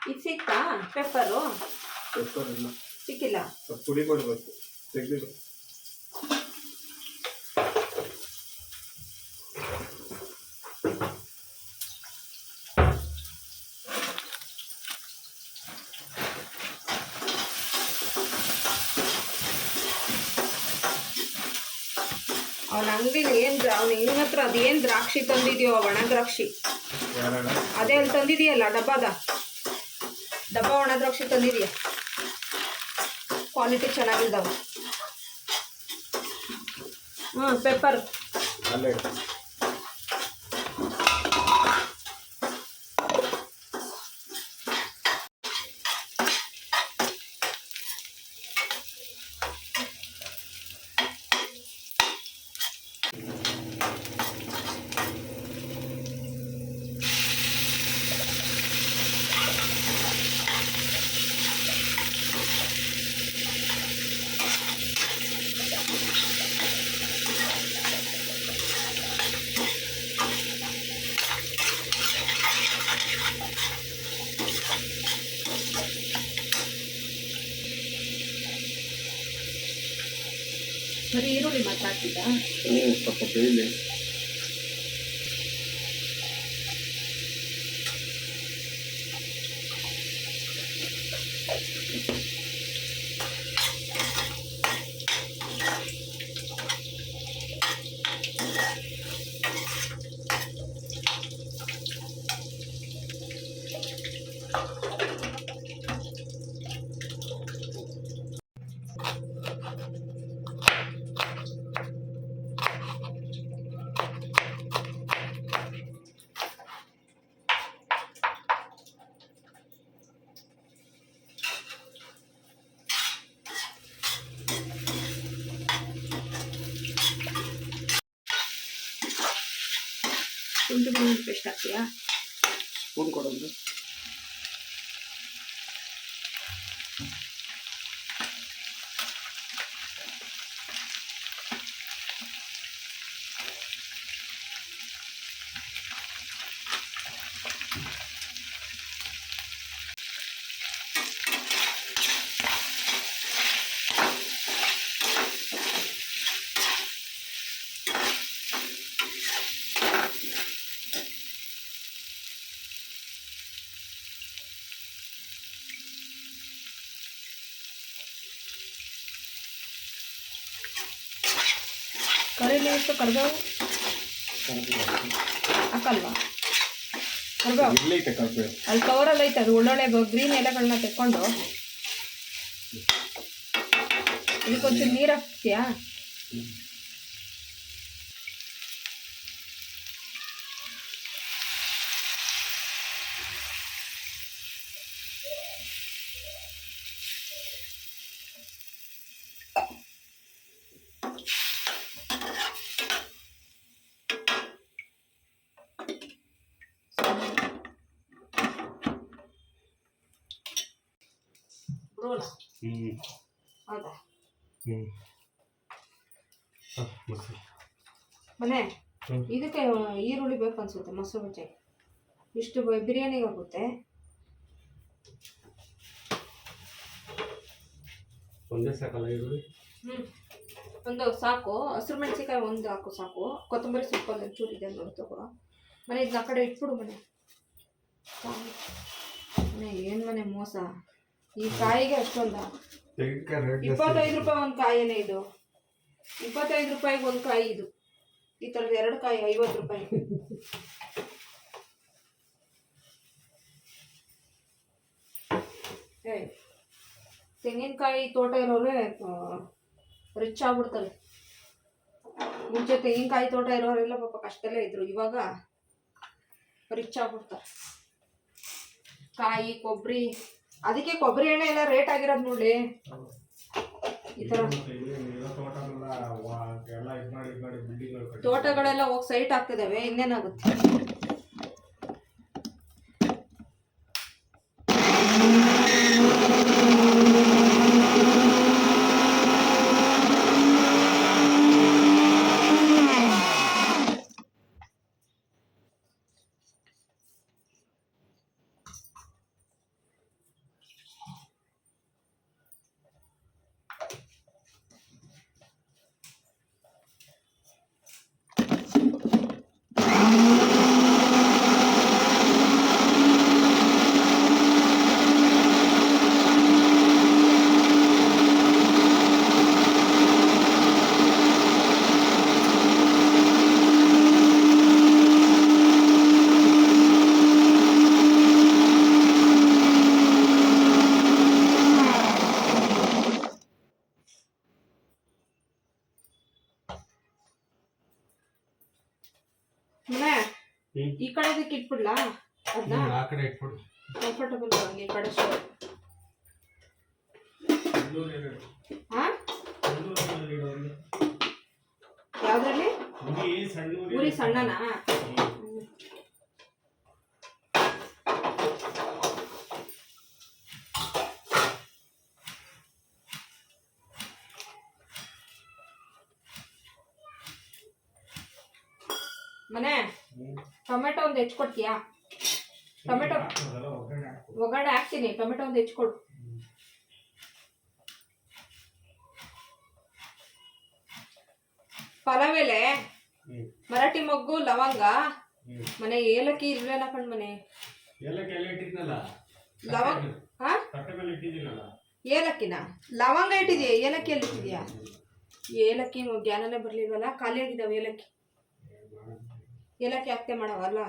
ಇದು ಸಿಕ್ತಾ pepper? Pepper ಇಲ್ಲ, ಸಿಕ್ಕಿಲ್ಲ. ಪುಡಿ ಕೊಡಬೇಕು, ತೆಗೆದಿಡು. ಅವನ ಅಂಗಡಿಲಿ ಅವ್ನು ಇವನ ಹತ್ರ ಅದೇನು ದ್ರಾಕ್ಷಿ ತಂದಿದ್ಯೋ, ಒಣ ದ್ರಾಕ್ಷಿ ಅದೇ ಅಲ್ಲಿ ತಂದಿದೆಯಲ್ಲ ಡಬ್ಬ ಒಣ ದ್ರಾಕ್ಷಿ ತಂದಿದೆಯಾ? ಕ್ವಾಲಿಟಿ ಚೆನ್ನಾಗಿದ್ದಾವ. ಪೆಪ್ಪರ್ ಬರೀ ಈರುಳ್ಳಿ ಮಾತ್ರ ಹಾಕಿದ್ದ? ಸ್ವಲ್ಪ ಬೇಯಲಿ. ಶುಂಠಿ ಬೆಳ್ಳುಳ್ಳಿ ಪೇಸ್ಟ್ ಹಾಕ್ತೀಯಾ? ಸ್ಪೂನ್ ಕೊಡೋದು. ಕರಿಲಿ ಎಷ್ಟು ಕರ್ಬೇವು ಹಾಕಲ್ವಾ? ಕರ್ಬೇವು ಇಲ್ಲೈತೆ ಕರ್ಬೇವು, ಅಲ್ಲಿ ಕವರಲ್ಲಿ ಐತೆ. ಅದು ಒಳ್ಳೊಳ್ಳೆ ಗ್ರೀನ್ ಎಲೆಗಳನ್ನ ತೆಕ್ಕೊಂಡು ಇದಕ್ಕೊಂಚೂರು ನೀರು ಹಾಕ್ತೀಯಾ? ಹೌದಾ? ಮನೆ ಇದಕ್ಕೆ ಈರುಳ್ಳಿ ಬೇಕು ಅನ್ಸುತ್ತೆ. ಮೊಸರು ಬಜ್ಜಿ ಇಷ್ಟು ಬಿರಿಯಾನಿಗೆ ಆಗುತ್ತೆ. ಒಂದೇ ಸಾಕಲ್ಲ ಈರುಳ್ಳಿ? ಒಂದು ಸಾಕು. ಹಸಿರು ಮೆಣಸಿನ್ಕಾಯಿ ಒಂದು ಹಾಕು ಸಾಕು. ಕೊತ್ತಂಬರಿ ಸೊಪ್ಪಲ್ಲಿ ಒಂಚೂರು ಇದೆ ನೋಡಿ ತಗೋ. ಮನೆ ಇದನ್ನ ಆ ಕಡೆ ಇಟ್ಬಿಡು. ಮನೆ ಏನು ಮನೆ ಮೋಸ. ಈ ಕಾಯಿಗೆ ಅಷ್ಟೊಂದ 25 ರೂಪಾಯಿ ಒಂದು ಕಾಯಿನೇ ಇದು. 25 ರೂಪಾಯಿಗೆ ಒಂದು ಕಾಯಿ ಇದು. ಈ ಥರದ 2 ಕಾಯಿ 50 ರೂಪಾಯಿ. ತೆಂಗಿನಕಾಯಿ ತೋಟ ಇರೋರೆ ರಿಚ್ ಆಗ್ಬಿಡ್ತಾರೆ. ಮುಂಚೆ ತೆಂಗಿನಕಾಯಿ ತೋಟ ಇರೋರೆಲ್ಲ ಪಾಪ ಕಷ್ಟದಲ್ಲೇ ಇದ್ರು. ಇವಾಗ ರಿಚ್ ಆಗ್ಬಿಡ್ತಾರೆ. ಕಾಯಿ ಕೊಬ್ಬರಿ, ಅದಕ್ಕೆ ಕೊಬ್ಬರಿ ಎಣ್ಣೆ ಎಲ್ಲ ರೇಟ್ ಆಗಿರೋದು ನೋಡಿ. ಈ ಥರ ತೋಟಗಳೆಲ್ಲ ಹೋಗಿ ಸೈಟ್ ಆಗ್ತಿದ್ದಾವೆ. ಇನ್ನೇನಾಗುತ್ತೆ? ಮನೆ ಹ್ಮ್. ಈ ಕಡೆದಕ್ಕೆ ಇಟ್ಬಿಡ್ಲಾ ಅದನ್ನ ಆ ಕಡೆ ಇಟ್ಬಿಡು. ಕಂಫರ್ಟಬಲ್ ಈ ಕಡೆ ಹಾ ಯಾವ್ದ್ರಲ್ಲಿ ಉರಿ ಸಣ್ಣನಾ ಮನೆ ಟೊಮೆಟೊ ಒಂದು ಹೆಚ್ಚಿಕೊಡ್ತೀಯಾ ಟೊಮೆಟೊ ಒಗ್ಗರಣೆ ಹಾಕ್ತೀನಿ ಟೊಮೆಟೊ ಒಂದು ಹೆಚ್ಚಿಕೊಡು ಪಲಾವ್ ಎಲೆ ಮರಾಠಿ ಮೊಗ್ಗು ಲವಂಗ ಮನೆ ಏಲಕ್ಕಿ ಇಲ್ವೇನ ಕಣ್ ಮನೆ ಲವಂಗ ಹಾ ಏಲಕ್ಕಿನ ಲವಂಗ ಇಟ್ಟಿದ್ಯಾ ಏಲಕ್ಕಿ ಎಲ್ಲಿ ಇಟ್ಟಿದ್ಯಾ ಏಲಕ್ಕಿ ಜ್ಞಾನನೇ ಬರ್ಲಿಲ್ವಲ್ಲ ಖಾಲಿ ಆಗಿದ್ದಾವೆ ಏಲಕ್ಕಿ ಏಲಕ್ಕಿ ಹಾಕ್ತೆ ಮಾಡವಲ್ಲ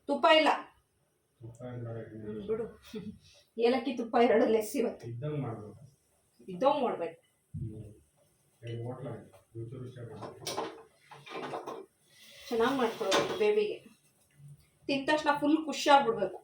ತುಪ್ಪ ಇಲ್ಲ ಬಿಡು ಏಲಕ್ಕಿ ತುಪ್ಪ ಎರಡು ಲೆಸ್ ಇವತ್ತು ಇದ್ದಂಗೆ ಮಾಡ್ಬೇಕು ಚೆನ್ನಾಗಿ ಮಾಡ್ಕೊಡ್ಬೇಕು ಬೇಬಿಗೆ ತಿಂದ ತಕ್ಷಣ ಫುಲ್ ಖುಷಿ ಆಗ್ಬಿಡ್ಬೇಕು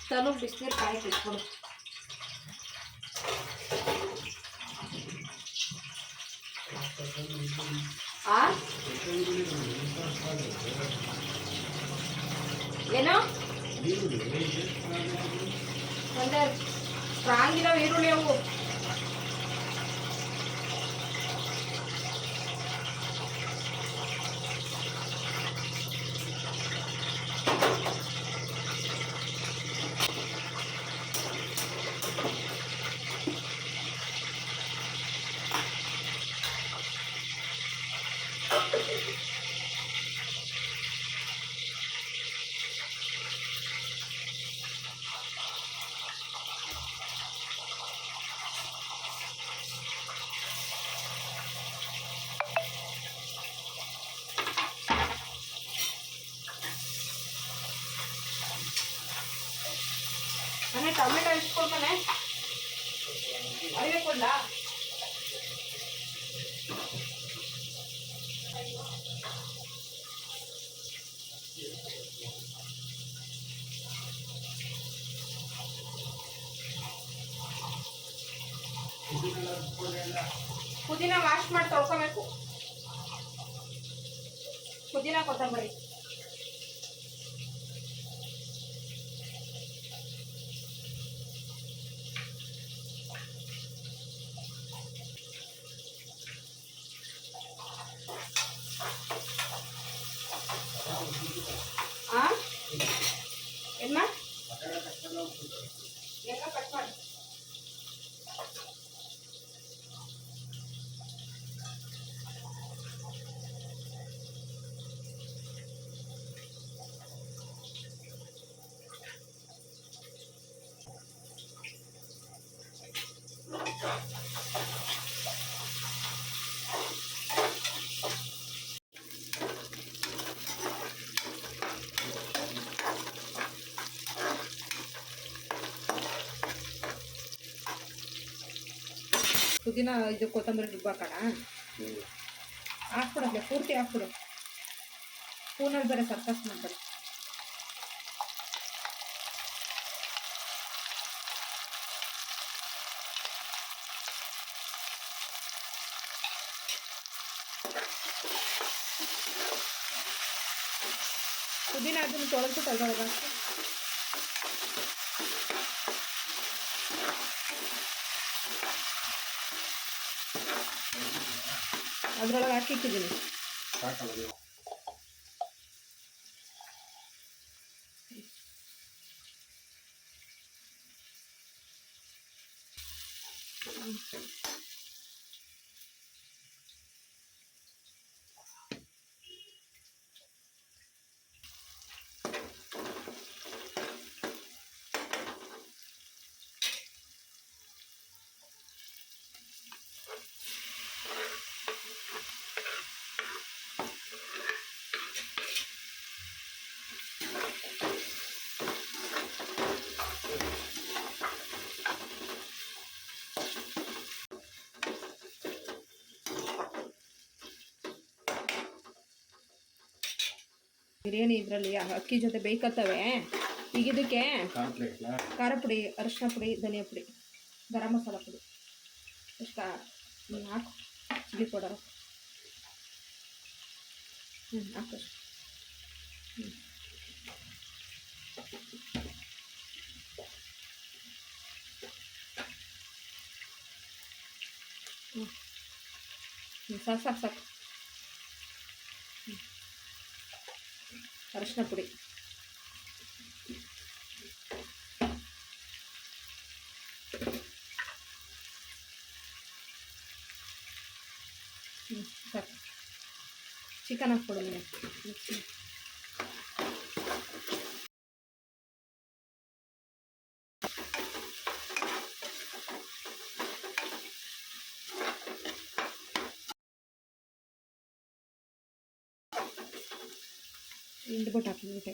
ತನು ಬಿಸಿನೀರು ಕಾಯಕ್ಕೆ ಇಟ್ಕೊಡು ಏನೋ ಒಂದೇ ಸ್ಟ್ರಾಂಗ್ ಇರೋ ಈರುಳ್ಳಿ ಅವು ಮನೆ ಟೊಮೆಟೊ ಇಟ್ಕೊಡು ಮನೆ ಅಡಿಗೆ ಕೊಡ್ಲಾ ಪುದೀನ ವಾಶ್ ಮಾಡಿ ತೊಳ್ಕೊಬೇಕು ಪುದೀನ ಕೊತ್ತಂಬರಿ ಏನ್ಮ ಎಲ್ಲ ಕಟ್ ಮಾಡಿ ಪುದೀನ ಇದು ಕೊತ್ತಂಬರಿ ರುಬ್ಬಾಕೋಣ ಹಾಕ್ಬಿಡೋದ್ಲೆ ಪೂರ್ತಿ ಹಾಕ್ಬಿಡು ಸ್ಪೂನಲ್ಲಿ ಬೇರೆ ಸರ್ಕಸ್ ಮಾಡ್ತಾರೆ ಪುದೀನ ಅದನ್ನು ತೊಳೆದ್ಬಿಟ್ಟು ಅದ್ರೊಳಗೆ ಹಾಕಿ ಅದ್ರೊಳಗೆ ಹಾಕಿಟ್ಟಿದ್ದೀನಿ. ಸಾಕಲ್ಲ ನೀವು? ಬಿರಿಯಾನಿ ಇದರಲ್ಲಿ ಅಕ್ಕಿ ಜೊತೆ ಬೇಯ್ಕತ್ತವೆ. ಈಗ ಇದಕ್ಕೆ ಖಾರ ಪುಡಿ, ಅರಿಶಿನ ಪುಡಿ, ಧನಿಯಾ ಪುಡಿ, ಗರಂ ಮಸಾಲ ಪುಡಿ ಎಷ್ಟು ಹಾಕು. ಚಿಲ್ಲಿ ಪೌಡರ್ ಹಾಕು. ಸಾಕು ಸಾಕು ಸಾಕು. ಅರಿಶಿನ ಪುಡಿ, ಸಾಕು. ಚಿಕನ್ ಹಾಕ್ಕೊಡು ಮೇಲೆ. ಹಿಂಡ್ಬಿಟ್ಟು ಹಾಕಿಬಿಟ್ಟೆ.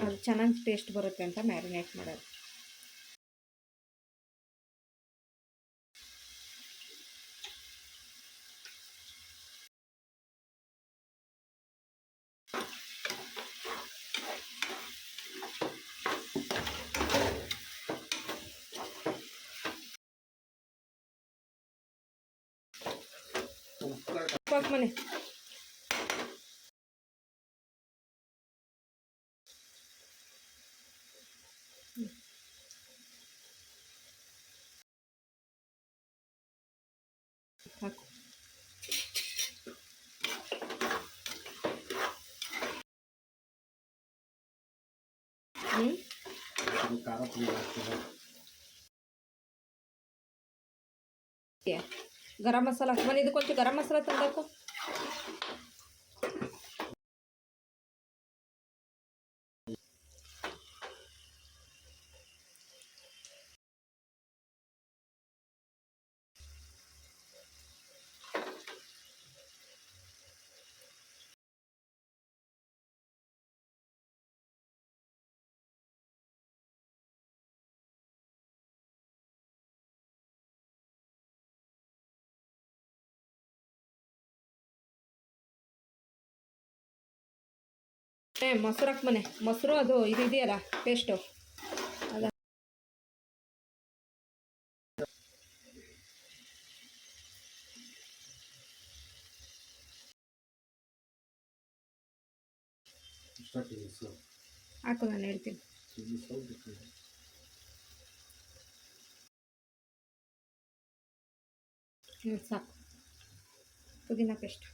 ಅದು ಚೆನ್ನಾಗಿ ಟೇಸ್ಟ್ ಬರುತ್ತೆ ಅಂತ ಮ್ಯಾರಿನೇಟ್ ಮಾಡೋದು. ಉಪ್ಪಾಕ್ ಮನೆ. ಹಾಕು. ಖಾರ ಪುಡಿ ಹಾಕ್ತೀರಾ? ಗರಂ ಮಸಾಲ ಹಾಕಿ. ಇದು ಕೊಂಚ ಗರಂ ಮಸಾಲ ತಂದಾಕು. ಮೊಸರು ಹಾಕಿ ಮನೆ. ಮೊಸರು ಅದು ಇದು ಇದೆಯಲ್ಲ ಪೇಸ್ಟು ಅದ. ಹಾಕು, ನಾನು ಹೇಳ್ತೀನಿ. ಸಾಕು. ಪುದೀನ ಪೇಸ್ಟ್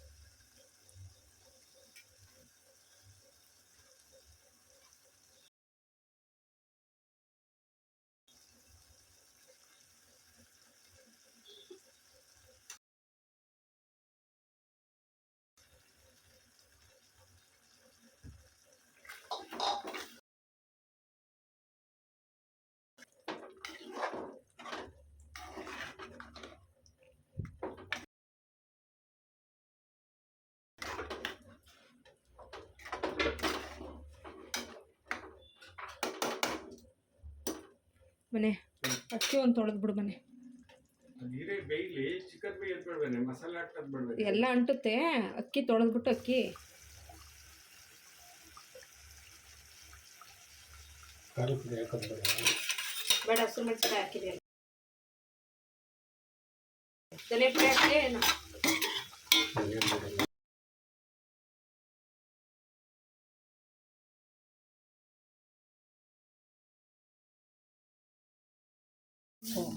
ಮನೆ. ಅಕ್ಕಿ ಒಂದು ತೊಳೆದು ಬಿಡು ಮನೆ. ಎಲ್ಲ ಅಂಟುತ್ತೆ. ಅಕ್ಕಿ ತೊಳೆದ್ಬಿಟ್ಟು ಅಕ್ಕಿ ಖಾರ ಪುಡಿ ಹಾಕೋದು ಬೇಡ, ಹಸಿರು ಮೆಣಸಿನಕಾಯಿ ಹಾಕಿದೆ. ಧನಿಯಾ ಪುಡಿ ಹಾಕಿ ಏನು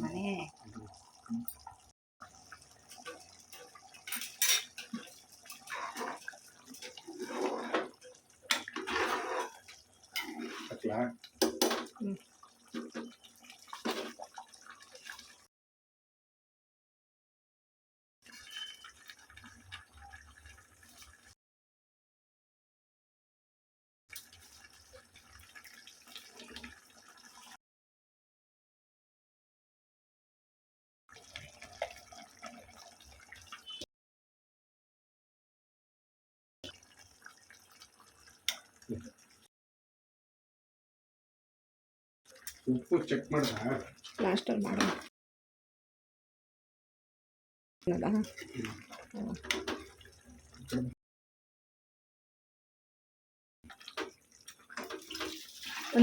ಮನೆ ಹಾಕ್ಲಾ? ಉಪ್ಪು ಚೆಕ್ ಮಾಡ್ದ? ಲಾಸ್ಟಲ್ಲಿ ಮಾಡೋಣ.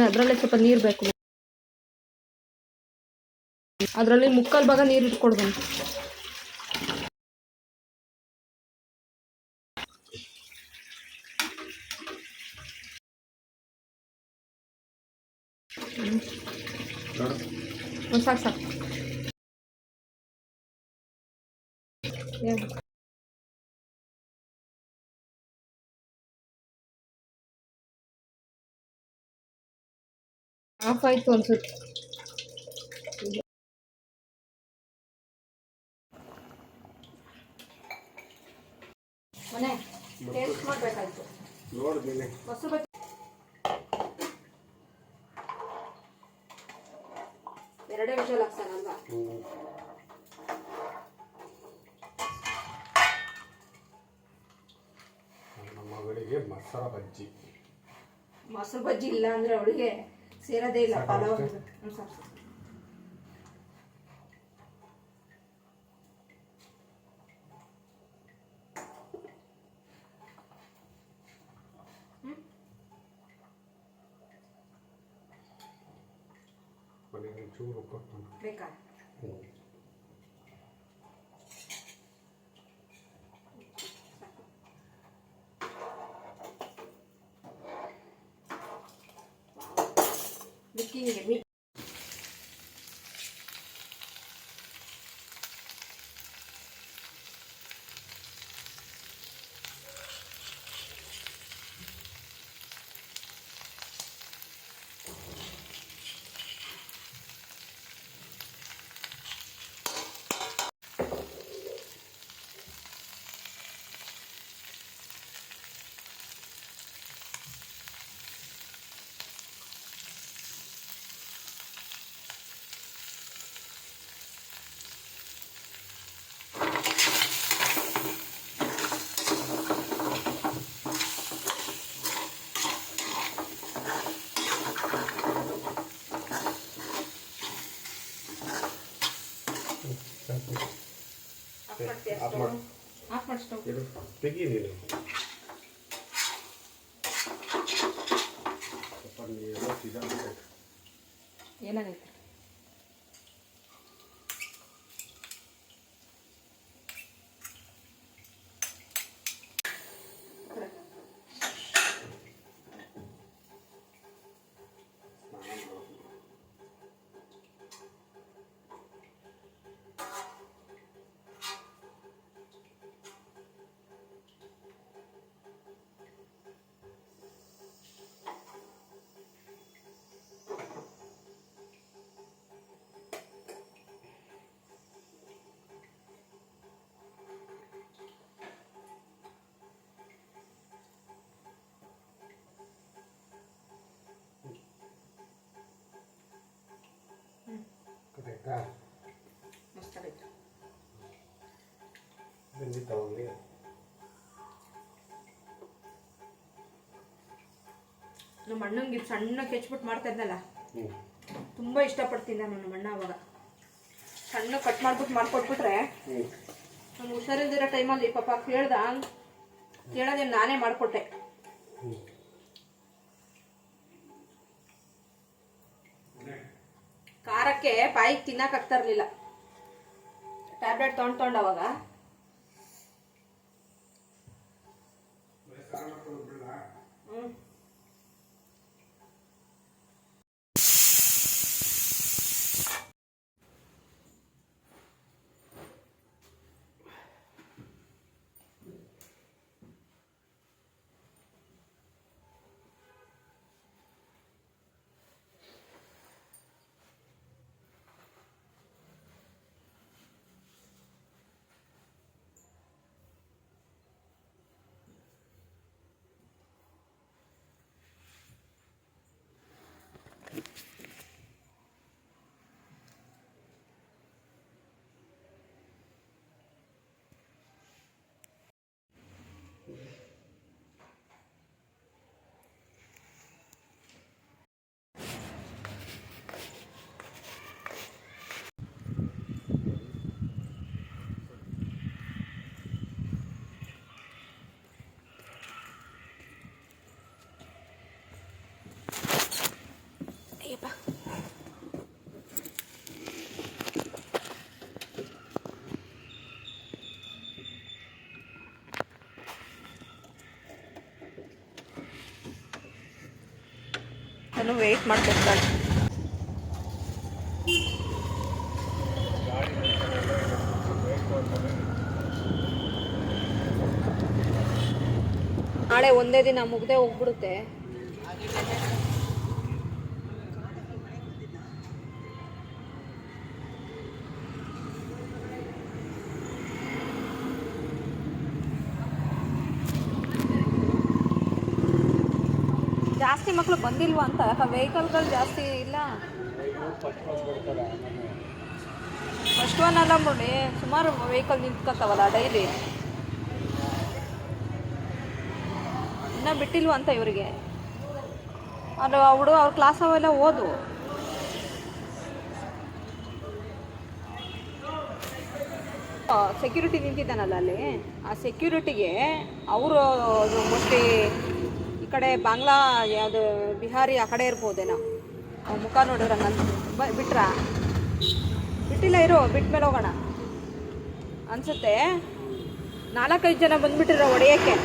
ಅದರಲ್ಲೇ ಸ್ವಲ್ಪ ನೀರು ಬೇಕು. ಅದರಲ್ಲಿ ಮುಕ್ಕಾಲು ಭಾಗ ನೀರು ಇಟ್ಕೊಡ್ಬಂತು. ಸಾಕು ಸಾಕು. ಆಫ್ ಆಯಿತು ಅನ್ಸುತ್ತೆ. ಮನೆ ಟೇಸ್ಟ್ ಮಾಡಬೇಕಾಯ್ತು. ನೋಡಿದ್ದೀನಿ. ಮೊಸರು ಬಜ್ಜಿ ಎರಡೇ ವಿಷಲ್ ಹಾಕ್ತಾನಲ್ವಾ? ನಮ್ಮ ಮಗಳಿಗೆ ಮೊಸರು ಬಜ್ಜಿ. ಮೊಸರು ಬಜ್ಜಿ ಇಲ್ಲ ಅಂದರೆ ಅವಳಿಗೆ ಸೇರೋದೇ ಇಲ್ಲ. ಪಲಾವ್ ಸಾಕು. ಮನೆಗೆ ಚೂರು ಕೊಟ್ಟು ಬೇಕಾ? ಬಿಕ್ಕಿಂಗೆ ಆಫ್ ಮಾಡಿ ಸ್ಟವ್ ತೆಗಿ ನೀನು. ಸ್ವಲ್ಪ ನೀರು ಸಿಗಬೇಕು. ಏನಾಗೈತೆ? ಕರೆಕ್ಟಾ? ಮಸ್ತಾಗೈತೆ. ಬೆಂದಿತ್ತವಲ್ಲಿ ನಮ್ಮ ಅಣ್ಣಂಗೆ ಸಣ್ಣ ಕೆಚ್ಬಿಟ್ಟು ಮಾಡ್ತಾ ಇದ್ನಲ್ಲ, ತುಂಬ ಇಷ್ಟಪಡ್ತೀನಿ ನಾನು. ನಮ್ಮ ಅಣ್ಣ ಅವಾಗ ಸಣ್ಣ ಕಟ್ ಮಾಡ್ಬಿಟ್ಟು ಮಾಡ್ಕೊಟ್ಬಿಟ್ರೆ ನಾನು ಹುಷಾರಿಲ್ದಿರೋ ಟೈಮಲ್ಲಿ ಪಾಪ ಕೇಳೋದೇನು ನಾನೇ ಮಾಡಿಕೊಟ್ಟೆ. ಖಾರಕ್ಕೆ ಬಾಯಿಗೆ ತಿನ್ನಕ್ಕೆ ಆಗ್ತಾ ಇರಲಿಲ್ಲ. ಟ್ಯಾಬ್ಲೆಟ್ ತೊಗೊಂಡು ಅವಾಗ ನಾನು ವೆಯ್ಟ್ ಮಾಡ್ತಿರ್ತಾಳೆ. ನಾಳೆ ಒಂದೇ ದಿನ ಮುಗ್ದೆ ಹೋಗ್ಬಿಡುತ್ತೆ. ಜಾಸ್ತಿ ಮಕ್ಕಳು ಬಂದಿಲ್ವಾ ಅಂತ ವೆಹಿಕಲ್ಗಳು ಜಾಸ್ತಿ ಇಲ್ಲ. ಫಸ್ಟ್ ಒನ್ ಅಲ್ಲ ಮುರಳಿ, ಸುಮಾರು ವೆಹಿಕಲ್ ನಿಂತ್ಕೊತಾವಲ್ಲ ಡೈಲಿ. ಇನ್ನೂ ಬಿಟ್ಟಿಲ್ವ ಅಂತ ಇವರಿಗೆ. ಅದು ಹುಡುಗ ಅವ್ರ ಕ್ಲಾಸ್ ಅವೆಲ್ಲ ಓದು. ಸೆಕ್ಯೂರಿಟಿ ನಿಂತಿದ್ದಾನಲ್ಲ ಅಲ್ಲಿ, ಆ ಸೆಕ್ಯೂರಿಟಿಗೆ ಅವರು ಮೋಸ್ಟ್ಲಿ ಈ ಕಡೆ ಬಾಂಗ್ಲಾ ಯಾವುದು ಬಿಹಾರಿ ಆ ಕಡೆ ಇರ್ಬೋದೇನೋ. ಮುಖ ನೋಡಿದ್ರೆ ನಂದು ಬಿಟ್ರಾ ಬಿಟ್ಟಿಲ್ಲ, ಇರೋ ಬಿಟ್ಟ ಮೇಲೆ ಹೋಗೋಣ ಅನಿಸುತ್ತೆ. 4-5 ಜನ ಬಂದುಬಿಟ್ಟಿರೋ ಹೊಡೆಯೋಕ್ಕೆ.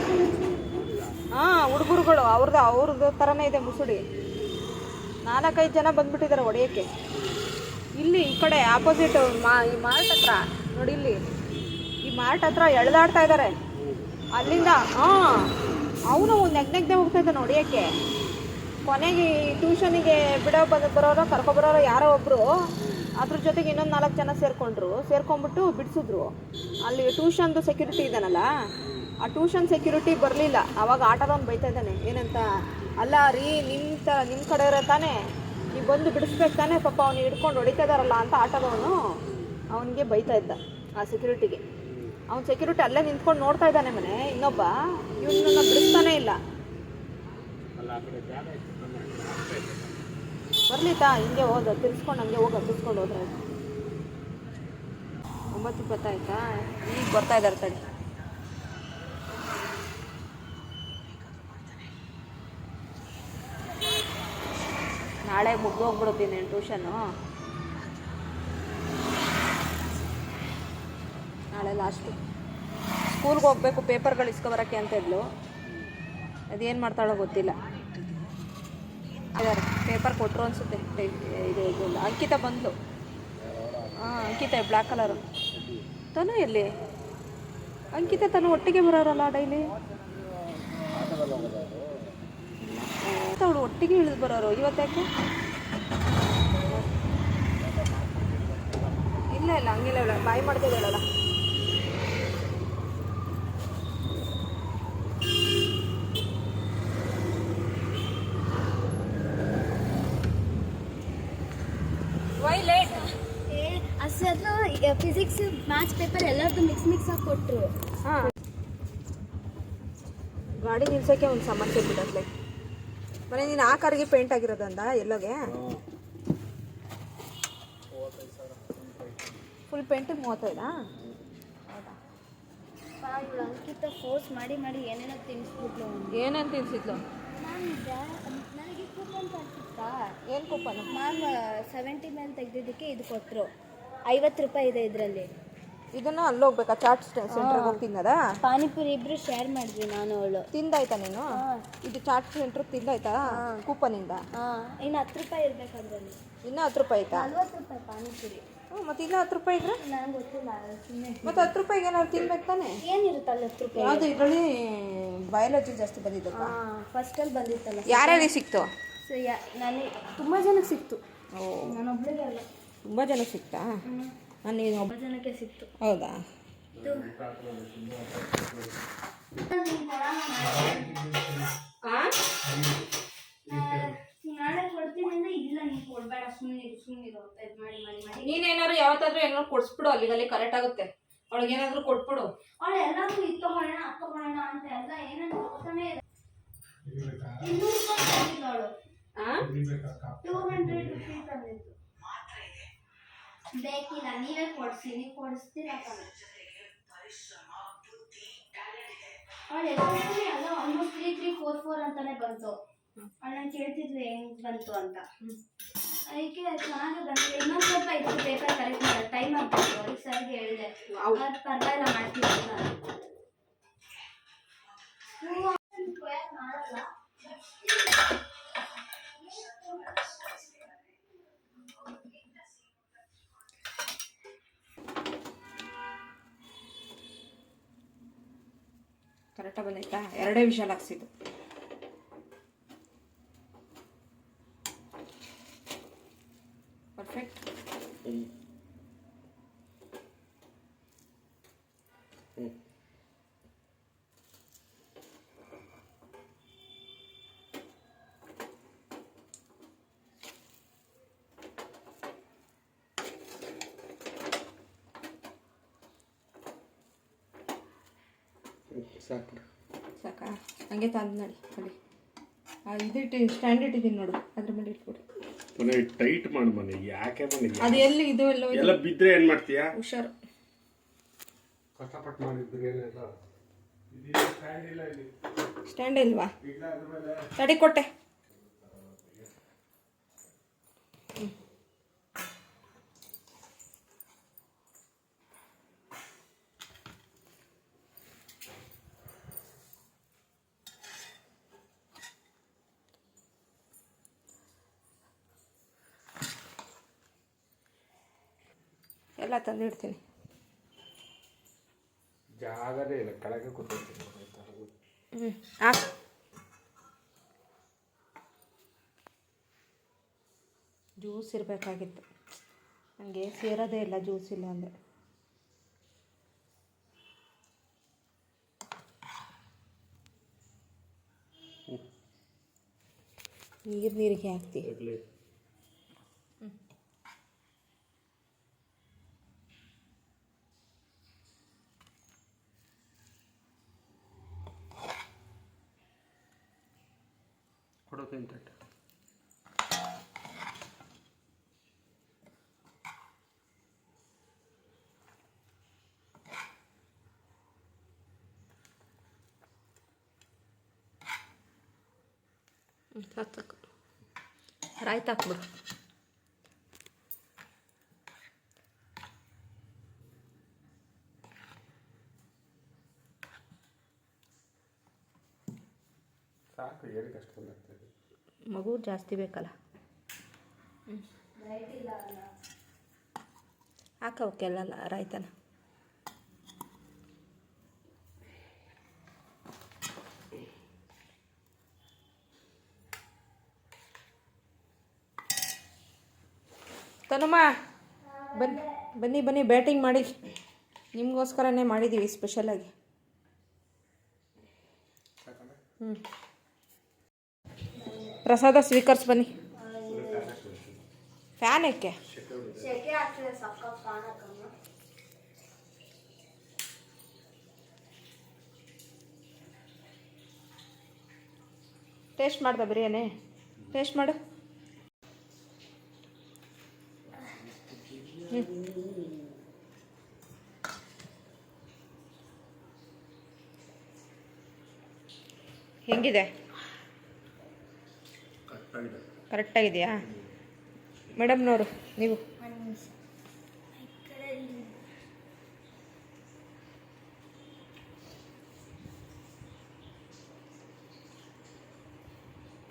ಹಾಂ, ಹುಡುಗರುಗಳು ಅವ್ರದ್ದು ಥರನೇ ಇದೆ ಮುಸುಡಿ. 4-5 ಜನ ಬಂದುಬಿಟ್ಟಿದ್ದಾರೆ ಹೊಡೆಯೋಕ್ಕೆ. ಇಲ್ಲಿ ಈ ಕಡೆ ಆಪೋಸಿಟ್ ಈ ಮಾರ್ಟ್ ಹತ್ರ ನೋಡಿ, ಇಲ್ಲಿ ಈ ಮಾರ್ಟ್ ಹತ್ರ ಎಳೆದಾಡ್ತಾ ಇದ್ದಾರೆ ಅಲ್ಲಿಂದ. ಹಾಂ, ಅವನು ನೆಗ್ನೆಗ್ದೆ ಹೋಗ್ತಾ ಇದ್ದಾನೆ ಹೊಡೆಯೋಕ್ಕೆ. ಕೊನೆಗೆ ಟ್ಯೂಷನಿಗೆ ಬರೋರೋ ಕರ್ಕೊಬರೋರೋ ಯಾರೋ ಒಬ್ಬರು ಅದ್ರ ಜೊತೆಗೆ ಇನ್ನೊಂದು 4 ಜನ ಸೇರ್ಕೊಂಡ್ಬಿಟ್ಟು ಬಿಡಿಸಿದ್ರು. ಅಲ್ಲಿ ಟ್ಯೂಷನ್ದು ಸೆಕ್ಯೂರಿಟಿ ಇದ್ದಾನಲ್ಲ, ಆ ಟ್ಯೂಷನ್ ಸೆಕ್ಯೂರಿಟಿ ಬರಲಿಲ್ಲ. ಆವಾಗ ಆಟೋದವ್ನು ಬೈತಾ ಇದ್ದಾನೆ ಏನಂತ, ಅಲ್ಲ ರೀ ನಿಮ್ಮ ಕಡೆಯವರೇ ತಾನೇ, ನೀವು ಬಂದು ಬಿಡಿಸ್ಬೇಕು ತಾನೇ, ಪಾಪ ಅವ್ನು ಹಿಡ್ಕೊಂಡು ಹೊಡಿತಾ ಇದ್ದಾರಲ್ಲ ಅಂತ ಆಟೋದವನು ಅವನಿಗೆ ಬೈತಾ ಇದ್ದ ಆ ಸೆಕ್ಯೂರಿಟಿಗೆ. ಅವ್ನು ಸೆಕ್ಯೂರಿಟಿ ಅಲ್ಲೇ ನಿಂತ್ಕೊಂಡು ನೋಡ್ತಾ ಇದ್ದಾನೆ ಮನೆ. ಇನ್ನೊಬ್ಬ ಇವನನ್ನ ಬಿಡಿಸ್ತಾನೇ ಇಲ್ಲ. ಬರ್ಲಿತಾ ಹಿಂಗೆ ಹೋದ ತಿರ್ಸ್ಕೊಂಡು ಹಂಗೆ ತಿರ್ಸ್ಕೊಂಡು ಹೋದ್ರೆ 9:20 ಆಯ್ತಾ. ಈಗ ಬರ್ತಾ ಇದ್ದಾರೆ ತಡಿ. ನಾಳೆ ಮುಗ್ದು ಹೋಗ್ಬಿಡುತ್ತೀನಿ ಟ್ಯೂಷನ್ನು. ನಾಳೆ ಲಾಸ್ಟು. ಸ್ಕೂಲ್ಗೆ ಹೋಗ್ಬೇಕು, ಪೇಪರ್ಗಳು ಇಸ್ಕೊಬರೋಕ್ಕೆ ಅಂತ ಇದ್ಲು. ಅದೇನು ಮಾಡ್ತಾಳೋ ಗೊತ್ತಿಲ್ಲ. ಪೇಪರ್ ಕೊಟ್ಟರು ಅನಿಸುತ್ತೆ. ಇದು ಅಂಕಿತ ಬಂದ್ಲು. ಹಾಂ, ಅಂಕಿತ ಬ್ಲ್ಯಾಕ್ ಕಲರು. ತನು ಎಲ್ಲಿ? ಅಂಕಿತ ತನು ಒಟ್ಟಿಗೆ ಬರೋರಲ್ಲ ಡೈಲಿ. ಅವಳು ಒಟ್ಟಿಗೆ ಇಳಿದು ಬರೋರು. ಇವತ್ತಾಕೆ ಇಲ್ಲ ಹಂಗಿಲ್ಲ, ಇವಳ ಬಾಯಿ ಮಾಡ್ತಿದ್ದಾಳಲ್ಲ. ಅಸಲು ಫಿಸಿಕ್ಸ್ ಮ್ಯಾಥ್ಸ್ ಪೇಪರ್ ಎಲ್ಲರದ್ದು ಮಿಕ್ಸ್ ಆಗಿ ಕೊಟ್ಟರು. ಹಾಂ, ಗಾಡಿ ನಿಲ್ಸೋಕ್ಕೆ ಒಂದು ಸಮಸ್ಯೆ ಬಿಡತ್ಲೆ. ಮನೆ ನೀನು ಆ ಕಾರಿಗೆ ಪೇಂಟ್ ಆಗಿರೋದಂದ ಎಲ್ಲೋಗೆ? ಫುಲ್ ಪೇಂಟಿಗೆ 35? ಇವಳು ಅಂಕಿತ ಫೋರ್ಸ್ ಮಾಡಿ ಏನೇನೋ ತಿನ್ನಿಸ್ಬಿಟ್ಲು. ಏನೇನು ತಿನ್ಸಿದ್ಲು? ನನಗೆ ಕೂಪನ್ ಸಿಗ್ತಾ ಏನು ಕೂಪನ್? ಮ್ಯಾಮ್ 70 ಮೇಲೆ ತೆಗೆದಿದ್ದಕ್ಕೆ ಇದು ಕೊಟ್ಟರು. 50 ರೂಪಾಯಿ ಇದೆ ಇದರಲ್ಲಿ. ಇದನ್ನು ಅಲ್ಲಿ ಹೋಗ್ಬೇಕಾ? ಚಾಟ್ ಸೆಂಟ್ರಿಗೆ ಹೋಗಿ ತಿನ್ನೋದಾ? ಪಾನಿಪುರಿ ಇಬ್ಬರು ಶೇರ್ ಮಾಡಿದ್ವಿ ನಾನು ಅವಳು. ತಿಂದಾಯ್ತಾ ನೀನು? ಇದು ಚಾಟ್ ಸೆಂಟ್ರ್ ತಿಂದಾಯ್ತಾ ಕೂಪನಿಂದ? ಇನ್ನು 10 ರೂಪಾಯಿ ಇರಬೇಕು ಅದರಲ್ಲಿ. ಇನ್ನೂ 10 ರೂಪಾಯಿ ಆಯ್ತಾ? 40 ರೂಪಾಯಿ ಪಾನಿಪುರಿ. ಮತ್ತು ಇನ್ನೂ 10 ರೂಪಾಯಿ ಇದ್ರೆ ನನಗೆ ಗೊತ್ತಿಲ್ಲ ಸುಮ್ಮನೆ. ಮತ್ತು 10 ರೂಪಾಯಿಗೆ ಏನಾದ್ರು ತಿನ್ಬೇಕು ತಾನೆ? ಏನಿರುತ್ತಲ್ಲ 10 ರೂಪಾಯಿ? ಯಾವುದು ಇದರಲ್ಲಿ ಬಯಾಲಜಿ ಜಾಸ್ತಿ ಬಂದಿದ್ದಪ್ಪ. ಫಸ್ಟಲ್ಲಿ ಬಂದಿತ್ತಲ್ಲ. ಯಾರ್ಯಾರಿಗೆ ಸಿಕ್ತು? ಸೊ ನನಗೆ ತುಂಬ ಜನಕ್ಕೆ ಸಿಕ್ತು. ಓ, ನಾನೊಬ್ಳಿಗೆ ಅಲ್ಲ, ತುಂಬ ಜನಕ್ಕೆ ಸಿಕ್ತಾ? ನಾನು ನೀನು ತುಂಬ ಜನಕ್ಕೆ ಸಿಕ್ತು. ಹೌದಾ? ನಾಳೆ ಕೊಡ್ತೀನಿ ಅಂದರೆ ಇಲ್ಲ ನೀನು ಕೊಡಬೇಡ, ಸುಮ್ಮನಿರು ಅಂತ ಇದು ಮಾಡಿ ಮಾಡಿ ಮಾಡಿ. ನೀನೇನಾದ್ರು ಯಾವತ್ತಾದ್ರೂ ಏನಾದ್ರು ಕೊಡಿಸ್ಬಿಡು, ಅಲ್ಲಿಗಲ್ಲಿ ಕರೆಕ್ಟ್ ಆಗುತ್ತೆ. ಅವಳಿಗೆ ಏನಾದರೂ ಕೊಟ್ಬಿಡು. ಅವಳು ಎಲ್ಲರೂ ಇದು ತಗೊಳ್ಳೋಣ ಅದು ತಗೊಳ್ಳೋಣ ಅಂತ ಎಲ್ಲ ಏನಾದ್ರು ಹೋಗ್ತಾನೆ ಇದೆ. 200 ರೂಪಾಯಿ ತಂದಿದ್ದು ಅವಳು. 200 ರುಪೀಸ್ ತಂದಿದ್ದು. ಬೇಕಿಲ್ಲ, ನೀವೇ ಕೊಡಿಸಿ, ನೀವು ಕೊಡಿಸ್ತೀರಾ ತಾನೆ. ಅವಳು ಎಷ್ಟೊಂದು ಅಲ್ಲ ಆಲ್ಮೋಸ್ಟ್ 3344 ಅಂತಾನೆ ಬಂತು. ಅವಳನ್ನ ಕೇಳ್ತಿದ್ವಿ ಹೆಂಗ್ ಬಂತು ಅಂತ. ಅದಕ್ಕೆ ಚೆನ್ನಾಗಿ ಬಂದಿದೆ. ಇನ್ನೊಂದು ಸ್ವಲ್ಪ ಇತ್ತು ಪೇಪರ್ ಕರೆಕ್ಟ್ ಮಾಡೋದು, ಟೈಮ್ ಆಗ್ತಿತ್ತು. ಅದಕ್ಕೆ ಸರ್ಗೆ ಹೇಳಿದೆ ಅದು ಪರವಾಗಿಲ್ಲ ಮಾಡ್ತೀವಿ ಅಂತ. ಮಾಡಲ್ಲ ಕರೆಕ್ಟಾಗಿ ಬಂದೈತಾ? 2 ವಿಷಲ್ ಹಾಕ್ಸಿದ್ದು. ಪರ್ಫೆಕ್ಟ್. ಸಾಕು ಸಾಕಾ? ಹಂಗೆ ತಂದು ನೋಡಿ ಅಲ್ಲಿ ಇದಿಟ್ಟು ಸ್ಟ್ಯಾಂಡ್ ಇಟ್ಟಿದ್ದೀನಿ ನೋಡು, ಅದ್ರ ಮೇಲೆ ಇಟ್ಬಿಡು. ಮನೆ ಟೈಟ್ ಮಾಡಿ ಮನೆ. ಯಾಕೆ ಮನೆ ಅದು ಎಲ್ಲಿ ಇದು ಎಲ್ಲ ಬಿದ್ದರೆ ಏನು ಮಾಡ್ತೀಯಾ? ಹುಷಾರು. ಕಷ್ಟಪಟ್ಟು ಮಾಡಿದ್ರೆ ಏನೆಲ್ಲ ಸ್ಟ್ಯಾಂಡ್ ಇಲ್ಲ, ಇಲ್ಲಿ ಸ್ಟ್ಯಾಂಡ್ ಇಲ್ವಾ? ತಡಿ ಕೊಟ್ಟೆ. ಎಲ್ಲ ತಂದಿಡ್ತೀನಿ. ಜಾಗನೇ ಇಲ್ಲ, ಕೆಳಗೆ ಕೂತ್ಕೊಳ್ತೀನಿ. ಹಾಕು. ಜ್ಯೂಸ್ ಇರಬೇಕಾಗಿತ್ತು, ನನಗೆ ಸೇರೋದೇ ಇಲ್ಲ ಜ್ಯೂಸ್ ಇಲ್ಲ ಅಂದರೆ. ನೀರಿಗೆ ಹಾಕ್ತೀವಿ. ಕೊಡೋದು ತಟ್ಟೆ. ಸಾಕು, ರಾಯ್ತ ಹಾಕ್ಬಿಡು. ಸಾಕು, ಏನಕ್ಕೆ ಅಷ್ಟು ಬಂದಾಗ್ತದೆ? ಮಗು ಜಾಸ್ತಿ ಬೇಕಲ್ಲ. ಹಾಕವಕ್ಕೆಲ್ಲ ರಾಯ್ತನ. ತನುಮ ಬನ್ನಿ ಬನ್ನಿ, ಬ್ಯಾಟಿಂಗ್ ಮಾಡಿ. ನಿಮಗೋಸ್ಕರನೇ ಮಾಡಿದ್ದೀವಿ ಸ್ಪೆಷಲಾಗಿ. ಪ್ರಸಾದ ಸ್ವೀಕರಿಸಿ ಬನ್ನಿ. ಫ್ಯಾನ್ ಏಕೆ? ಟೇಸ್ಟ್ ಮಾಡ್ದ ಬಿರಿಯಾನಿ? ಟೇಸ್ಟ್ ಮಾಡು. ಹೆಂಗಿದೆ? ಕರೆಕ್ಟಾಗಿದೆಯಾ ಮೇಡಮ್ನವರು ನೀವು?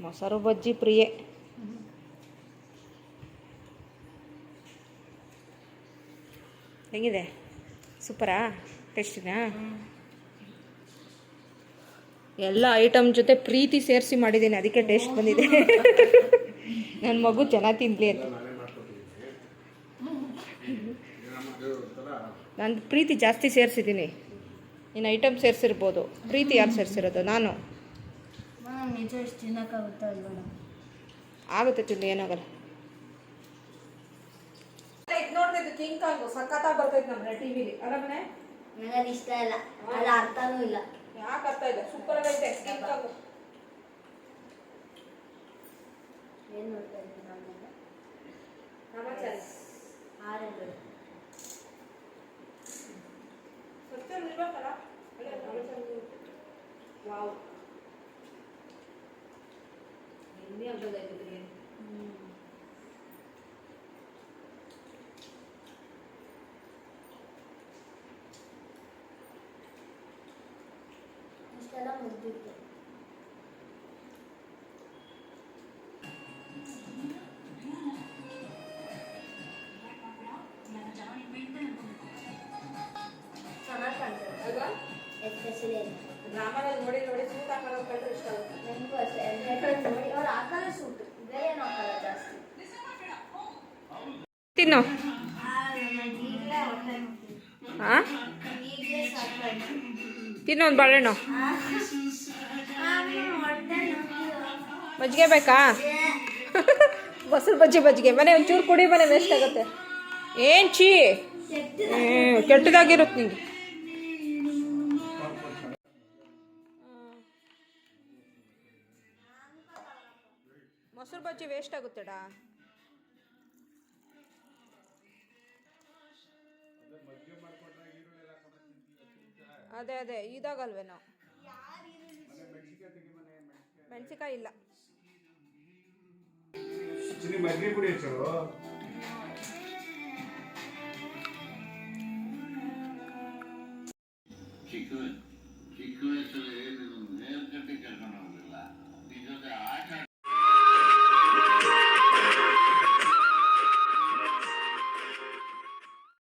ಮೊಸರು ಬಜ್ಜಿ ಪ್ರಿಯೆ. ಹೆಂಗಿದೆ? ಸೂಪರಾ? ಟೇಸ್ಟಿನಾ? ಎಲ್ಲ ಐಟಮ್ ಜೊತೆ ಪ್ರೀತಿ ಸೇರಿಸಿ ಮಾಡಿದ್ದೀನಿ, ಅದಕ್ಕೆ ಟೇಸ್ಟ್ ಬಂದಿದೆ. ನನ್ನ ಮಗು ಚೆನ್ನಾಗಿ ತಿನ್ನಲಿ ಅಂತ ನಾನು ಪ್ರೀತಿ ಜಾಸ್ತಿ ಸೇರಿಸಿದ್ದೀನಿ. ಇನ್ನು ಐಟಮ್ ಸೇರಿಸಿರ್ಬೋದು, ಪ್ರೀತಿ ಯಾರು ಸೇರಿಸಿರೋದು? ನಾನು. ನಿಜ ಎಷ್ಟು ತಿನ್ನೋಕ್ಕಾಗುತ್ತಾ ಅಲ್ವಾ? ಆಗುತ್ತೆ ತಿಂದು, ಏನಾಗಲ್ಲ. ನೋಡ್ತಿದ್ದು ಕಿಂಗ್ ಕಾಂಗು ಸಖತ್ತಾಗಿ ಬರ್ತೈತೆ ನಮ್ಮನೆ ಟಿವಿಲಿ. ಅರಮನೆ ನನಗೆ ಇಷ್ಟ ಇಲ್ಲ, ಅದು ಅರ್ಥನೂ ಇಲ್ಲ. ಯಾಕೆ ಅರ್ಥ ಇಲ್ಲ? ಸೂಪರ್ ಆಗೈತೆ ಕಿಂಗ್ ಕಾಂಗು. ಏನು ನೋಡ್ತಾ ಇದ್ದೀನಿ ನಾನು? ಸಮಾಚಾರ ಆರೆಂಡು ವಾವ್, ಎಣ್ಣೆ ಆಗ್ಬೋದಾಯ್ತು ಬಿರಿಯಾನಿ. ಇಷ್ಟೆಲ್ಲ ಮುಗ್ದಿತ್ತು. ಚೆನ್ನಾಗಿ ಕಾಣ್ತದೆ ಅಲ್ವಾ? ಎಸ್ಪೆಷಲಿ ಡ್ರಾಮಾದಲ್ಲಿ ನೋಡಿ ನೋಡಿ ಸೂಟ್ ಹಾಕೋದು ಕಂಡ್ರೆ ಇಷ್ಟ ಆಗುತ್ತೆ. ನನಗೂ ಅಷ್ಟೇ. ನೋಡಿ ಅವ್ರು ಹಾಕಲ್ಲ ಸೂಟು, ಬೇರೆ ಏನು ಹಾಕಲ್ಲ ಜಾಸ್ತಿ. ತಿನ್ನು. ಈಗಲೇ ಹೊಟ್ಟೆ ಹಾಂ, ಈಗಲೇ ಸಾಕಾಯ್ತು. ತಿನ್ನು ಒಂದು ಬಾಳೆಹಣ್ಣು. ಹೊಟ್ಟೆ ಮಜ್ಜಿಗೆ ಬೇಕಾ? ಮೊಸರು ಬಜ್ಜಿಗೆ ಮನೆ ಒಂಚೂರು ಕುಡಿ, ಮನೆ ವೇಸ್ಟ್ ಆಗುತ್ತೆ. ಏನು ಚೀ ಕೆಟ್ಟದಾಗಿರುತ್ತೆ ನಿಂಗೆ. ಮೊಸರು ಬಜ್ಜಿ ವೇಸ್ಟ್ ಆಗುತ್ತೆಡಾ. ಅದೇ ಇದಾಗಲ್ವೇನೋ. ಮೆಣಸಿಕಾಯಿ ಇಲ್ಲ. ಮಜ್ಜಿಗೆ ಕುಡಿ.